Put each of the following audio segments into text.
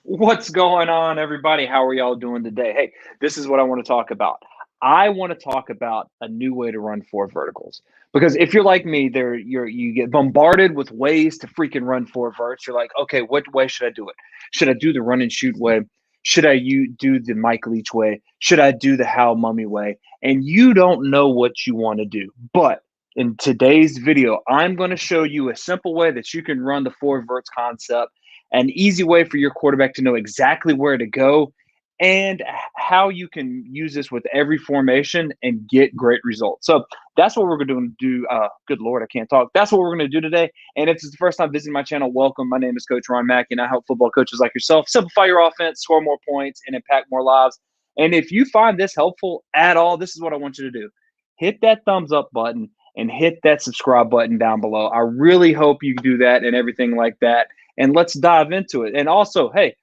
What's going on, everybody? How are y'all doing today? Hey, this is what I want to talk about. I want to talk about a new way to run four verticals. Because if you're like me, you get bombarded with ways to freaking run four verts. You're like, okay, what way should I do it? Should I do the run and shoot way? Should I do the Mike Leach way? Should I do the Hal Mummy way? And you don't know what you want to do. But in today's video, I'm going to show you a simple way that you can run the four verts concept, an easy way for your quarterback to know exactly where to go and how you can use this with every formation and get great results. So that's what we're going to do. Good Lord, I can't talk. That's what we're going to do today. And if it's the first time visiting my channel, welcome. My name is Coach Ron McKie, and I help football coaches like yourself simplify your offense, score more points, and impact more lives. And if you find this helpful at all, this is what I want you to do. Hit that thumbs up button and hit that subscribe button down below. I really hope you do that and everything like that, and let's dive into it. And also, hey,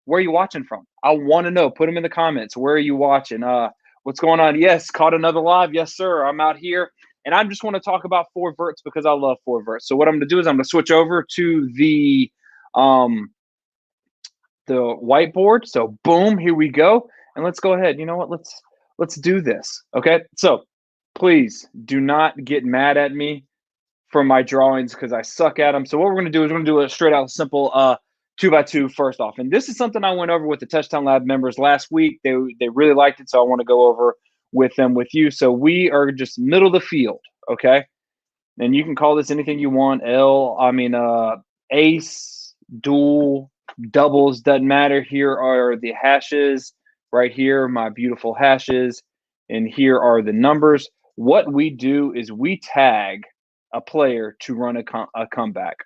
where are you watching from? I want to know. Put them in the comments. Where are you watching? What's going on? Yes, caught another live. Yes, sir. I'm out here, and I just want to talk about four verts because I love four verts. So what I'm going to do is I'm going to switch over to um the whiteboard. So boom, here we go, and let's go ahead. You know what? Let's do this. Okay. So please do not get mad at me for my drawings because I suck at them. So what we're going to do is we're going to do a straight out simple 2x2 first off. And this is something I went over with the Touchdown Lab members last week. They really liked it, so I want to go over with them with you. So we are just middle of the field, okay? And you can call this anything you want. Ace, dual, doubles, doesn't matter. Here are the hashes right here, my beautiful hashes. And here are the numbers. What we do is we tag a player to run a comeback.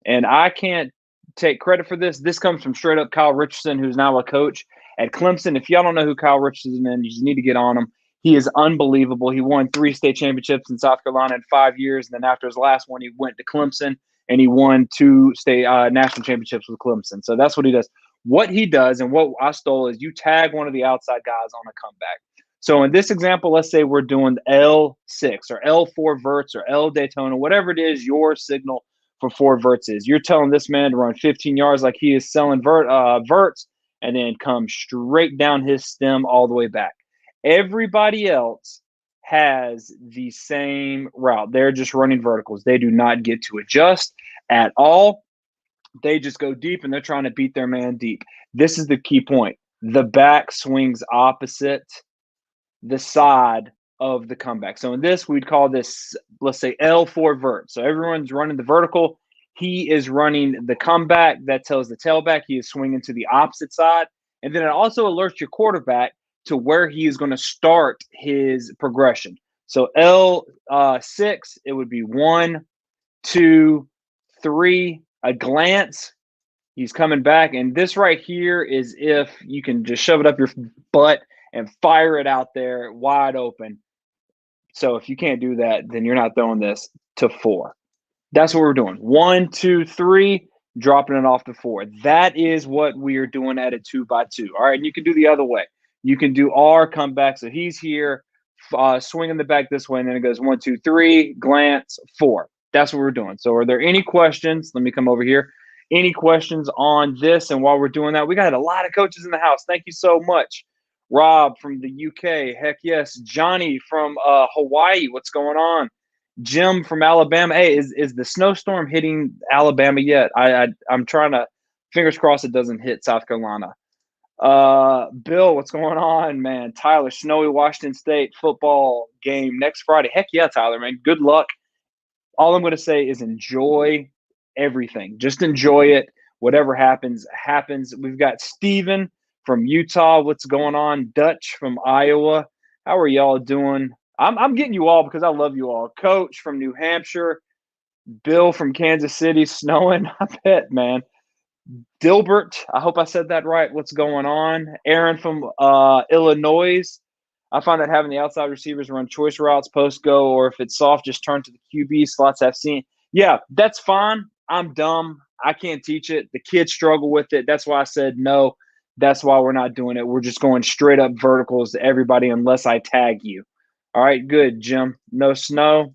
And I can't take credit for this. This comes from straight up Kyle Richardson, who's now a coach at Clemson. If y'all don't know who Kyle Richardson is, you just need to get on him. He is unbelievable. He won 3 state championships in South Carolina in 5 years. And then after his last one, he went to Clemson and he won 2 state national championships with Clemson. So that's what he does. What he does and what I stole is you tag one of the outside guys on a comeback. So in this example, let's say we're doing L6 or L4 verts or L Daytona, whatever it is, your signal for four verts is. You're telling this man to run 15 yards like he is selling verts and then come straight down his stem all the way back. Everybody else has the same route. They're just running verticals. They do not get to adjust at all. They just go deep and they're trying to beat their man deep. This is the key point. The back swings opposite the side of the comeback. So in this, we'd call this, let's say, L4 vert. So everyone's running the vertical. He is running the comeback. That tells the tailback he is swinging to the opposite side. And then it also alerts your quarterback to where he is going to start his progression. So L6, it would be 1, 2, 3, a glance. He's coming back. And this right here is if you can just shove it up your butt and fire it out there wide open. So if you can't do that, then you're not throwing this to 4. That's what we're doing. 1, 2, 3, dropping it off to 4. That is what we are doing at a 2x2. All right, and you can do the other way. You can do our comeback. So he's here, swinging the back this way, and then it goes 1, 2, 3, glance, 4. That's what we're doing. So are there any questions? Let me come over here. Any questions on this? And while we're doing that, we got a lot of coaches in the house. Thank you so much. Rob from the UK. Heck yes. Johnny from Hawaii. What's going on? Jim from Alabama. Hey, is the snowstorm hitting Alabama yet? I'm trying to, fingers crossed it doesn't hit South Carolina. Bill, what's going on, man? Tyler, snowy Washington State football game next Friday. Heck yeah, Tyler, man. Good luck. All I'm going to say is enjoy everything. Just enjoy it. Whatever happens, happens. We've got Steven from Utah. What's going on? Dutch from Iowa. How are y'all doing? I'm getting you all because I love you all. Coach from New Hampshire. Bill from Kansas City. Snowing. I bet, man. Dilbert. I hope I said that right. What's going on? Aaron from Illinois. I find that having the outside receivers run choice routes, post go, or if it's soft, just turn to the QB slots I've seen. Yeah, that's fine. I'm dumb. I can't teach it. The kids struggle with it. That's why I said no. That's why we're not doing it. We're just going straight up verticals to everybody unless I tag you. All right, good, Jim. No snow.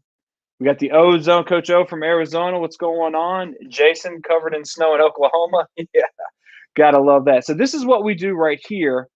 We got the O-Zone, Coach O from Arizona. What's going on? Jason covered in snow in Oklahoma. Yeah. Gotta love that. So this is what we do right here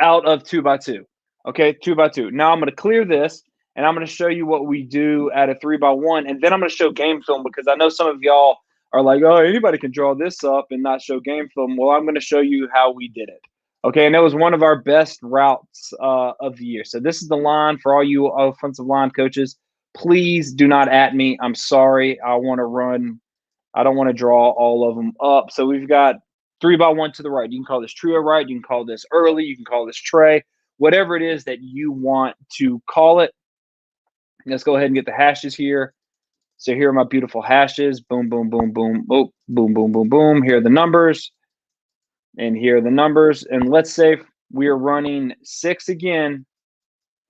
out of 2x2. Okay, 2x2. Now I'm going to clear this and I'm going to show you what we do at a 3x1. And then I'm going to show game film because I know some of y'all are like, oh, anybody can draw this up and not show game film. Well, I'm going to show you how we did it. Okay, and that was one of our best routes of the year. So this is the line for all you offensive line coaches. Please do not at me. I'm sorry. I want to run. I don't want to draw all of them up. So we've got 3x1 to the right. You can call this trio right. You can call this early. You can call this tray. Whatever it is that you want to call it. Let's go ahead and get the hashes here. So here are my beautiful hashes. Boom, boom, boom, boom. Oh, boom, boom, boom, boom. Here are the numbers. And here are the numbers. And let's say we are running 6 again,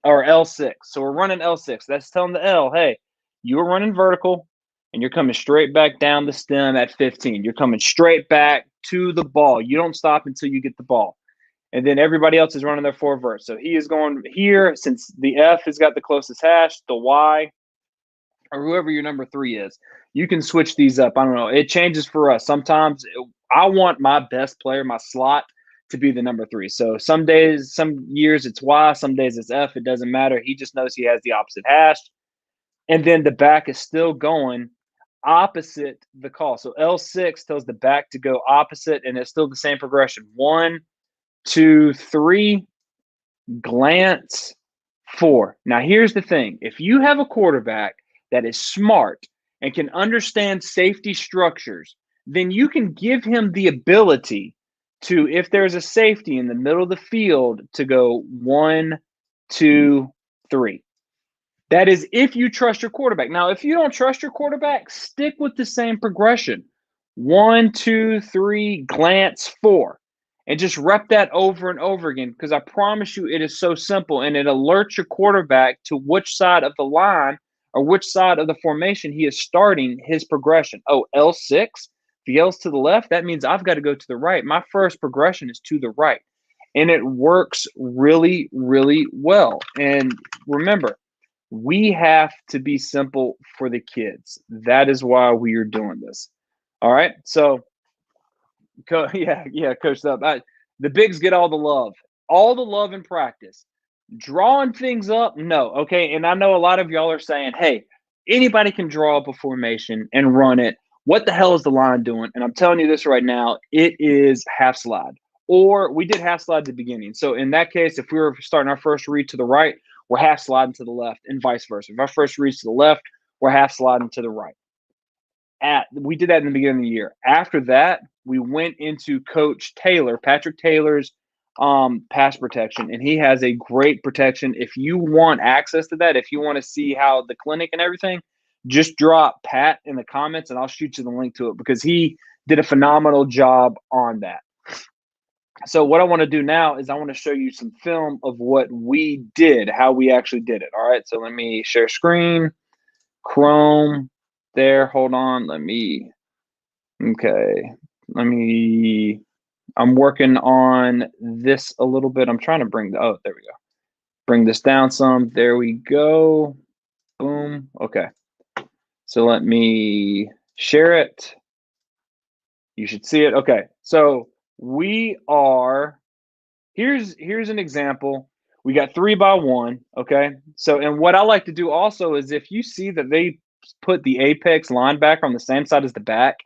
or L6. So we're running L6. That's telling the L, hey, you are running vertical and you're coming straight back down the stem at 15. You're coming straight back to the ball. You don't stop until you get the ball. And then everybody else is running their 4 vert. So he is going here, since the F has got the closest hash, the Y, or whoever your number 3 is. You can switch these up. I don't know. It changes for us. Sometimes I want my best player, my slot, to be the number 3. So some days, some years it's Y, some days it's F. It doesn't matter. He just knows he has the opposite hash. And then the back is still going opposite the call. So L6 tells the back to go opposite, and it's still the same progression. 1, 2, 3, glance, 4. Now, here's the thing. If you have a quarterback that is smart and can understand safety structures, then you can give him the ability to, if there's a safety in the middle of the field, to go 1, 2, 3. That is if you trust your quarterback. Now, if you don't trust your quarterback, stick with the same progression. 1, 2, 3, glance, 4. And just rep that over and over again, because I promise you it is so simple, and it alerts your quarterback to which side of the line or which side of the formation he is starting his progression. Oh, L6, the L's to the left, that means I've got to go to the right. My first progression is to the right. And it works really, really well. And remember, we have to be simple for the kids. That is why we are doing this. All right. So, Coach Up. The bigs get all the love in practice. Drawing things up, no. Okay. And I know a lot of y'all are saying, hey, anybody can draw up a formation and run it. What the hell is the line doing? And I'm telling you this right now, it is half slide. Or we did half slide at the beginning. So in that case, if we were starting our first read to the right, we're half sliding to the left, and vice versa. If our first read's to the left, we're half sliding to the right. We did that in the beginning of the year. After that, we went into Coach Taylor, Patrick Taylor's pass protection, and he has a great protection. If you want access to that, if you want to see how the clinic and everything, just drop Pat in the comments and I'll shoot you the link to it, because he did a phenomenal job on that. So what I want to do now is I want to show you some film of what we did, how we actually did it. All right, so let me share screen, Chrome there. Hold on, I'm working on this a little bit. I'm trying to there we go. Bring this down some. There we go. Boom. Okay. So let me share it. You should see it. Okay. So here's an example. We got 3x1. Okay. So, and what I like to do also is, if you see that they put the apex linebacker on the same side as the back,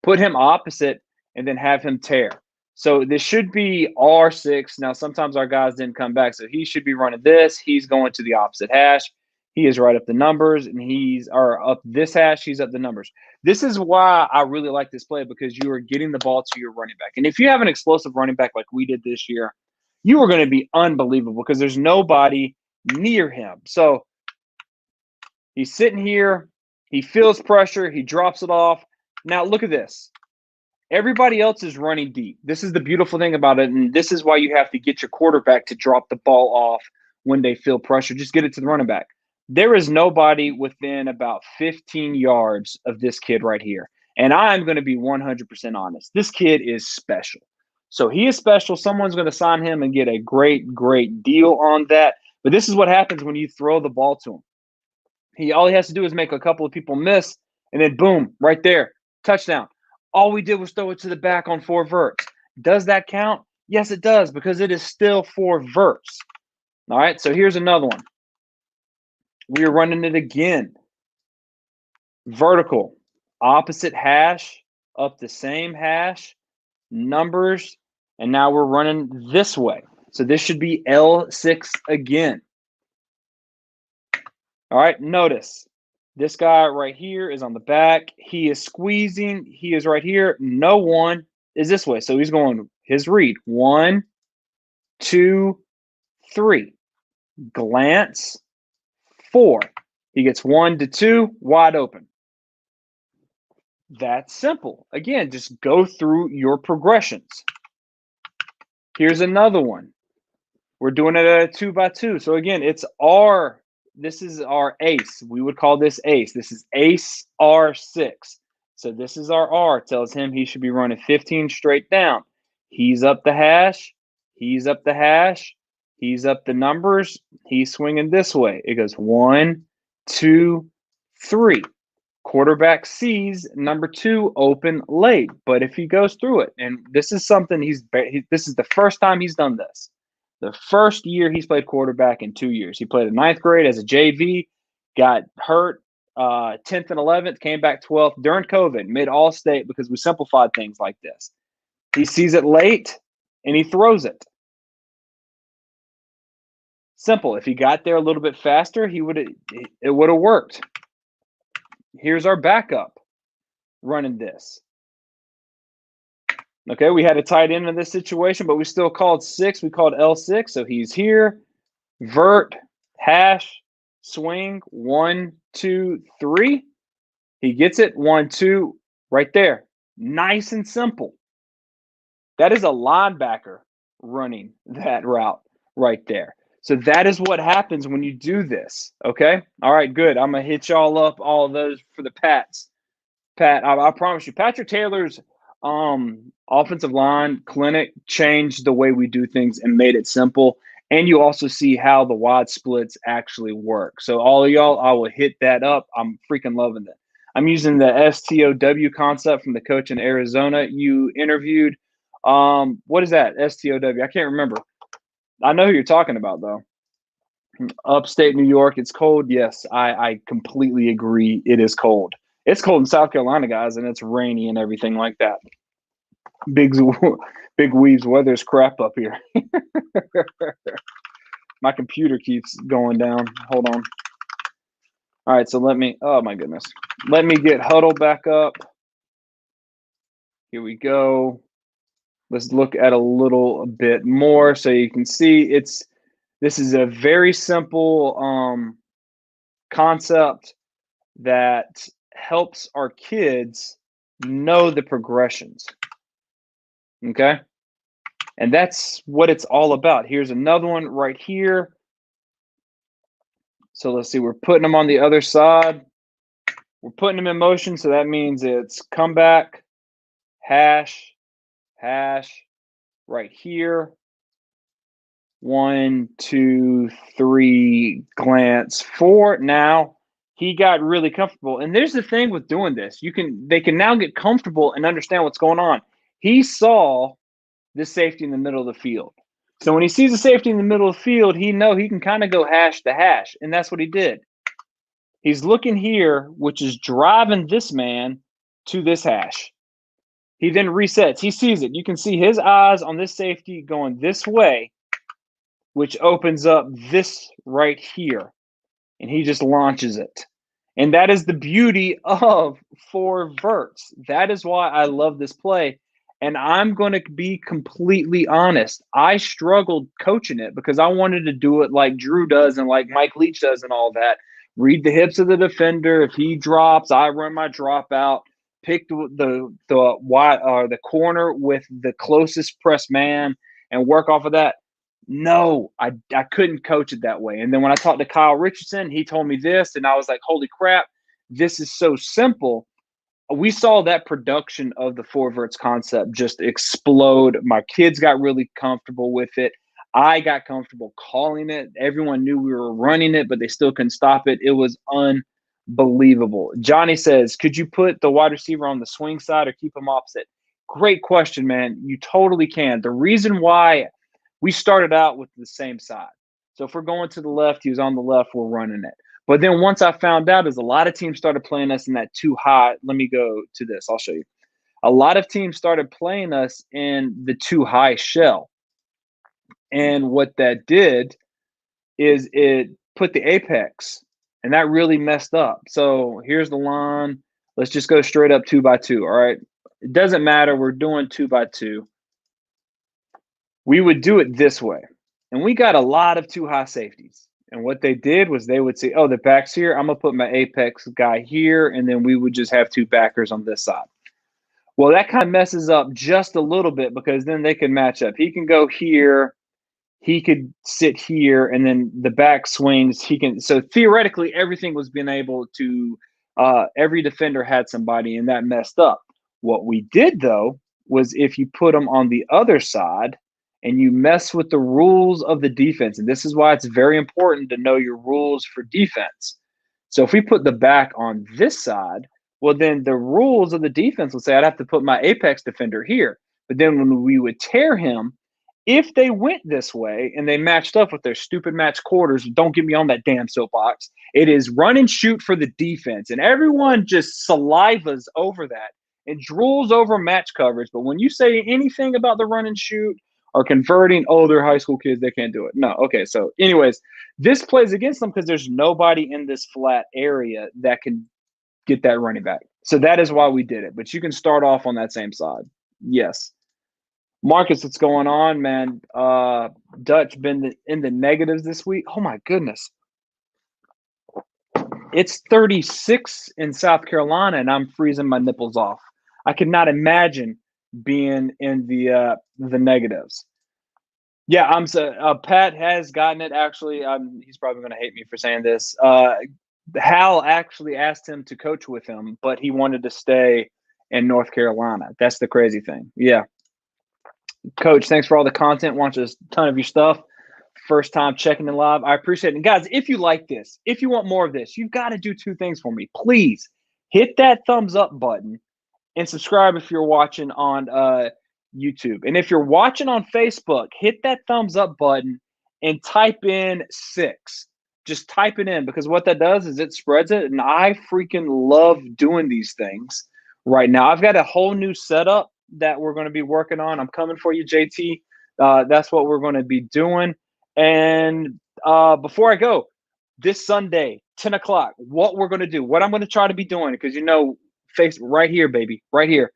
put him opposite and then have him tear. So this should be R6. Now, sometimes our guys didn't come back, so he should be running this. He's going to the opposite hash. He is right up the numbers, and up this hash, he's up the numbers. This is why I really like this play, because you are getting the ball to your running back. And if you have an explosive running back like we did this year, you are going to be unbelievable, because there's nobody near him. So he's sitting here. He feels pressure. He drops it off. Now, look at this. Everybody else is running deep. This is the beautiful thing about it, and this is why you have to get your quarterback to drop the ball off when they feel pressure. Just get it to the running back. There is nobody within about 15 yards of this kid right here. And I'm going to be 100% honest. This kid is special. So he is special. Someone's going to sign him and get a great, great deal on that. But this is what happens when you throw the ball to him. All he has to do is make a couple of people miss, and then boom, right there, touchdown. All we did was throw it to the back on 4 verts. Does that count? Yes, it does, because it is still 4 verts. All right, so here's another one. We are running it again. Vertical, opposite hash, up the same hash, numbers, and now we're running this way. So this should be L6 again. All right, notice this guy right here is on the back. He is squeezing. He is right here. No one is this way. So he's going his read. 1, 2, 3. Glance. 4. He gets 1 to 2, wide open. That's simple. Again, just go through your progressions. Here's another one. We're doing it at a 2x2. So again, this is our ace. We would call this ace. This is ace R6. So this is our R. It tells him he should be running 15 straight down. He's up the hash. He's up the hash. He's up the numbers. He's swinging this way. It goes 1, 2, 3. Quarterback sees number 2 open late. But if he goes through it, and this is something this is the first time he's done this. The first year he's played quarterback in 2 years. He played in 9th grade as a JV, got hurt 10th and 11th, came back 12th during COVID, made All-State because we simplified things like this. He sees it late, and he throws it. Simple. If he got there a little bit faster, it would have worked. Here's our backup running this. Okay, we had a tight end in this situation, but we still called 6. We called L6, so he's here. Vert, hash, swing, 1, 2, 3. He gets it, 1, 2, right there. Nice and simple. That is a linebacker running that route right there. So that is what happens when you do this, okay? All right, good. I'm going to hit y'all up, all of those for the Pats. Pat, I promise you, Patrick Taylor's offensive line clinic changed the way we do things and made it simple. And you also see how the wide splits actually work. So all of y'all, I will hit that up. I'm freaking loving it. I'm using the STOW concept from the coach in Arizona you interviewed. What is that? STOW? I can't remember. I know who you're talking about, though. Upstate New York, it's cold. Yes, I completely agree. It is cold. It's cold in South Carolina, guys, and it's rainy and everything like that. Big Weaves weather's crap up here. My computer keeps going down. Hold on. All right, so oh my goodness. Let me get Huddle back up. Here we go. Let's look at a little bit more so you can see this is a very simple concept that helps our kids know the progressions. Okay? And that's what it's all about. Here's another one right here. So let's see, we're putting them on the other side. We're putting them in motion, so that means it's comeback, hash, right here. 1, 2, 3, glance, 4. Now he got really comfortable. And there's the thing with doing this. They can now get comfortable and understand what's going on. He saw this safety in the middle of the field. So when he sees a safety in the middle of the field, he can kind of go hash to hash. And that's what he did. He's looking here, which is driving this man to this hash. He then resets. He sees it. You can see his eyes on this safety going this way, which opens up this right here. And he just launches it. And that is the beauty of 4 verts. That is why I love this play. And I'm going to be completely honest. I struggled coaching it because I wanted to do it like Drew does and like Mike Leach does and all that. Read the hips of the defender. If he drops, I run my drop out. Pick the corner with the closest press man and work off of that. No, I couldn't coach it that way. And then when I talked to Kyle Richardson, he told me this, and I was like, holy crap, this is so simple. We saw that production of the 4 verts concept just explode. My kids got really comfortable with it. I got comfortable calling it. Everyone knew we were running it, but they still couldn't stop it. It was Unbelievable. Johnny says, could you put the wide receiver on the swing side or keep him opposite? Great question, man. You totally can. The reason why we started out with the same side. So if we're going to the left, he was on the left, we're running it. But then once I found out is a lot of teams started playing us in that too high. Let me go to this. I'll show you. A lot of teams started playing us in the too high shell. And what that did is it put the apex, and that really messed up. So here's the line. Let's just go straight up 2x2. All right. It doesn't matter. We're doing 2x2. We would do it this way. And we got a lot of too high safeties. And what they did was they would say, oh, the back's here. I'm going to put my apex guy here. And then we would just have two backers on this side. Well, that kind of messes up just a little bit because then they can match up. He can go here. He could sit here, and then the back swings. He can. So theoretically, everything was being able to. Every defender had somebody, and that messed up. What we did though was if you put them on the other side, and you mess with the rules of the defense, and this is why it's very important to know your rules for defense. So if we put the back on this side, well, then the rules of the defense would say I'd have to put my apex defender here. But then when we would tear him, if they went this way and they matched up with their stupid match quarters, don't get me on that damn soapbox. It is run and shoot for the defense. And everyone just salivas over that and drools over match coverage. But when you say anything about the run and shoot or converting, oh, they're high school kids, they can't do it. No. Okay. So, anyways, this plays against them because there's nobody in this flat area that can get that running back. So that is why we did it. But you can start off on that same side. Yes. Marcus, what's going on, man? Dutch been in the negatives this week. Oh my goodness. It's 36 in South Carolina and I'm freezing my nipples off. I could not imagine being in the negatives. Yeah, Pat has gotten it actually. He's probably going to hate me for saying this. Hal actually asked him to coach with him, but he wanted to stay in North Carolina. That's the crazy thing. Yeah. Coach, thanks for all the content. Watch a ton of your stuff. First time checking in live. I appreciate it. And guys, if you like this, if you want more of this, you've got to do two things for me. Please hit that thumbs up button and subscribe if you're watching on YouTube. And if you're watching on Facebook, hit that thumbs up button and type in 6. Just type it in because what that does is it spreads it. And I freaking love doing these things right now. I've got a whole new setup that we're going to be working on. I'm coming for you, JT. That's what we're going to be doing. And before I go, this Sunday, 10 o'clock, what we're going to do, what I'm going to try to be doing, because face right here, baby, right here.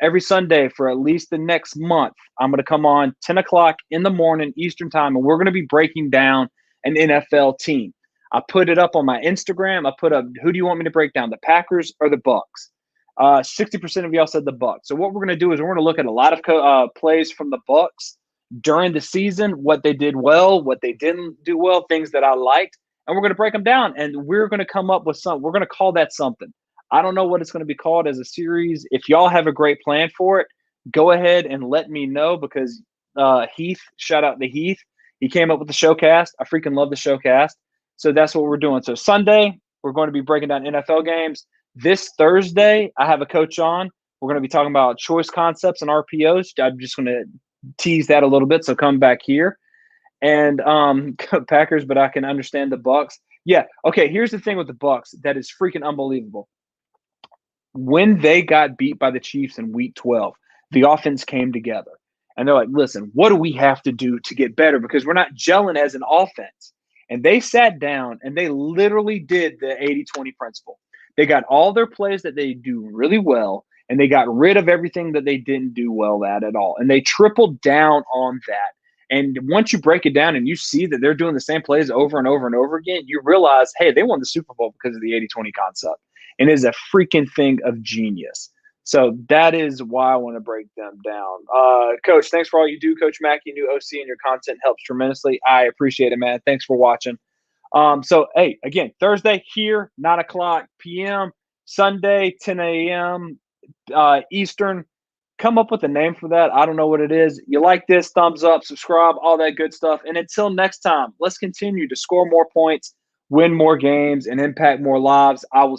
Every Sunday for at least the next month, I'm going to come on 10 o'clock in the morning Eastern time, and we're going to be breaking down an NFL team. I put it up on my Instagram. I put up, who do you want me to break down, the Packers or the Bucks? 60% of y'all said the Bucks. So what we're going to do is we're going to look at a lot of plays from the Bucks during the season, what they did well, what they didn't do well, things that I liked, and we're going to break them down. And we're going to come up with something. We're going to call that something. I don't know what it's going to be called as a series. If y'all have a great plan for it, go ahead and let me know because Heath, shout out to Heath. He came up with the showcast. I freaking love the showcast. So that's what we're doing. So Sunday, we're going to be breaking down NFL games. This Thursday, I have a coach on. We're going to be talking about choice concepts and RPOs. I'm just going to tease that a little bit, so come back here. And Packers, but I can understand the Bucks. Yeah, okay, here's the thing with the Bucks that is freaking unbelievable. When they got beat by the Chiefs in Week 12, the offense came together. And they're like, listen, what do we have to do to get better? Because we're not gelling as an offense. And they sat down and they literally did the 80-20 principle. They got all their plays that they do really well, and they got rid of everything that they didn't do well at all. And they tripled down on that. And once you break it down and you see that they're doing the same plays over and over and over again, you realize, hey, they won the Super Bowl because of the 80-20 concept. And it is a freaking thing of genius. So that is why I want to break them down. Coach, thanks for all you do. Coach McKie, new OC, and your content helps tremendously. I appreciate it, man. Thanks for watching. So, hey, again, Thursday here, 9 o'clock p.m., Sunday, 10 a.m. Eastern. Come up with a name for that. I don't know what it is. You like this, thumbs up, subscribe, all that good stuff. And until next time, let's continue to score more points, win more games and impact more lives, I will